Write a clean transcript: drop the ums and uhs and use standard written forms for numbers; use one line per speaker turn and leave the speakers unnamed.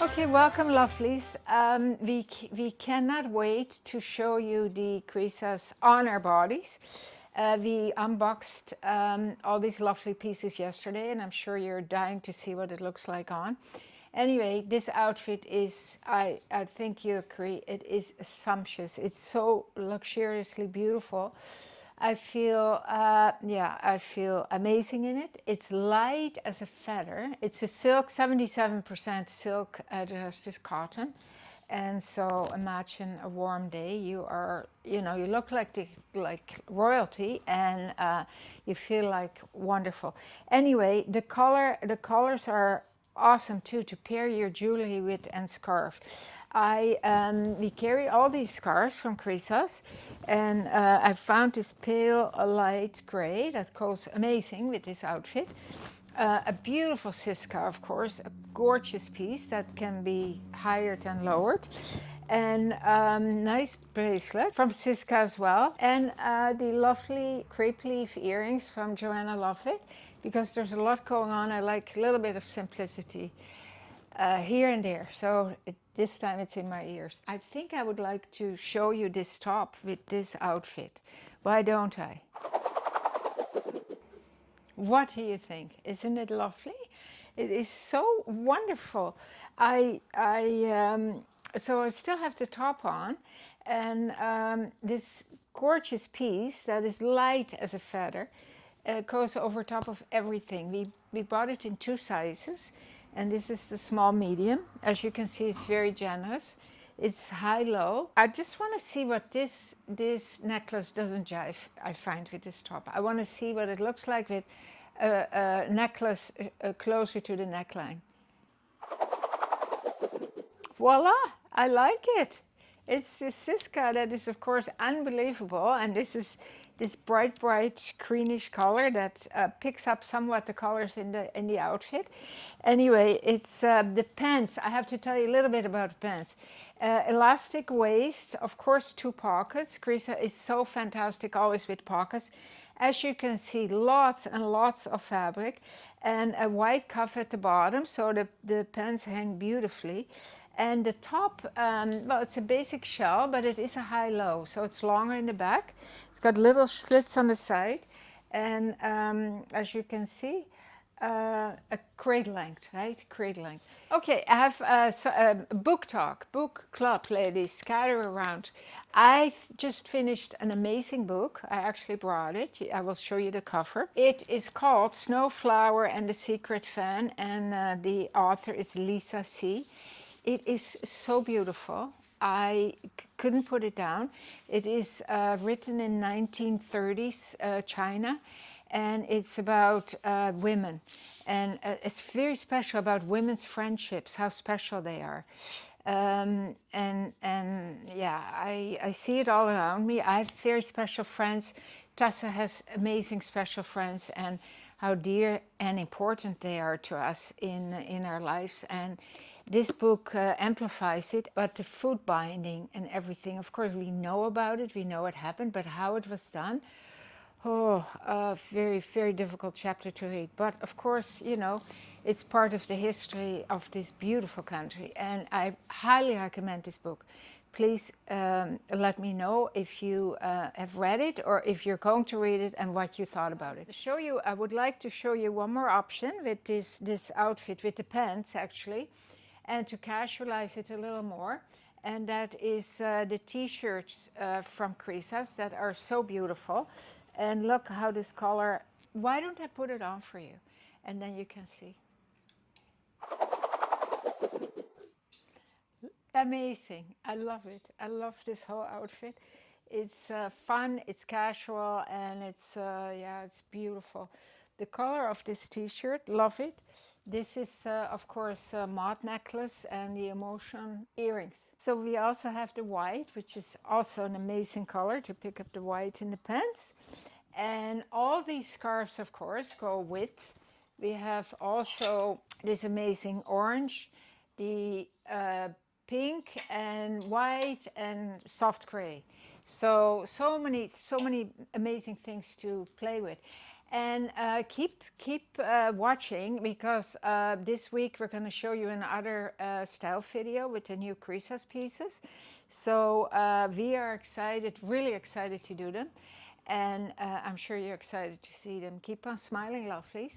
Okay, welcome lovelies. We cannot wait to show you the Grizas on our bodies. We unboxed all these lovely pieces yesterday, and I'm sure you're dying to see what it looks like on. Anyway, this outfit is, I think you agree, it is sumptuous. It's so luxuriously beautiful. I feel amazing in it. It's light as a feather. It's a silk, 77% silk. The rest is cotton. And so imagine a warm day. You are, you look like royalty, and you feel like wonderful. Anyway, the colors are awesome too to pair your jewelry with and scarf. We carry all these scarves from Grizas, and I found this pale light gray that goes amazing with this outfit. A beautiful Siska, of course, a gorgeous piece that can be highered and lowered, and nice bracelet from Siska as well, and the lovely crepe leaf earrings from Joanna Lovett, because there's a lot going on. I like a little bit of simplicity here and there, so this time it's in my ears. I think I would like to show you this top with this outfit. Why don't I? What do you think? Isn't it lovely? It is so wonderful. So I still have the top on, and this gorgeous piece that is light as a feather goes over top of everything. We bought it in two sizes, and this is the small medium. As you can see, it's very generous. It's high-low. I just want to see what this necklace doesn't jive, I find, with this top. I want to see what it looks like with a necklace closer to the neckline. Voila! I like it. It's the Siska that is, of course, unbelievable, and this is this bright greenish color that picks up somewhat the colors in the outfit. Anyway, it's the pants. I have to tell you a little bit about the pants. Elastic waist, of course, two pockets. Krissa is so fantastic always with pockets. As you can see, lots and lots of fabric, and a white cuff at the bottom, so the pants hang beautifully. And the top, well, it's a basic shell, but it is a high-low, so it's longer in the back. It's got little slits on the side, and as you can see, a cradle length, right? Cradle length. Okay, I have book talk, book club, ladies, scatter around. I just finished an amazing book. I actually brought it. I will show you the cover. It is called Snowflower and the Secret Fan, and the author is Lisa C. It is so beautiful. I couldn't put it down. It is written in 1930s China, and it's about women, and it's very special about women's friendships, how special they are. And yeah, I see it all around me. I have very special friends. Tessa has amazing special friends, and how dear and important they are to us in our lives. And this book amplifies it, but the foot binding and everything, of course, we know about it, we know it happened, but how it was done, oh, a very difficult chapter to read. But of course, it's part of the history of this beautiful country, and I highly recommend this book. Please let me know if you have read it, or if you're going to read it, and what you thought about it. I would like to show you one more option with this outfit, with the pants actually, and to casualize it a little more. And that is the t-shirts from Grizas that are so beautiful. And look how this color, why don't I put it on for you? And then you can see. Amazing. I love it. I love this whole outfit. It's fun, it's casual, and it's, yeah, it's beautiful. The color of this t-shirt, love it. This is, of course, a moth necklace and the emotion earrings. So we also have the white, which is also an amazing color to pick up the white in the pants. And all these scarves, of course, go with. We have also this amazing orange, the pink and white and soft gray. So many amazing things to play with. And keep watching, because this week we're going to show you another style video with the new Grizas pieces. So we are excited, really excited to do them, and I'm sure you're excited to see them. Keep on smiling, lovelies.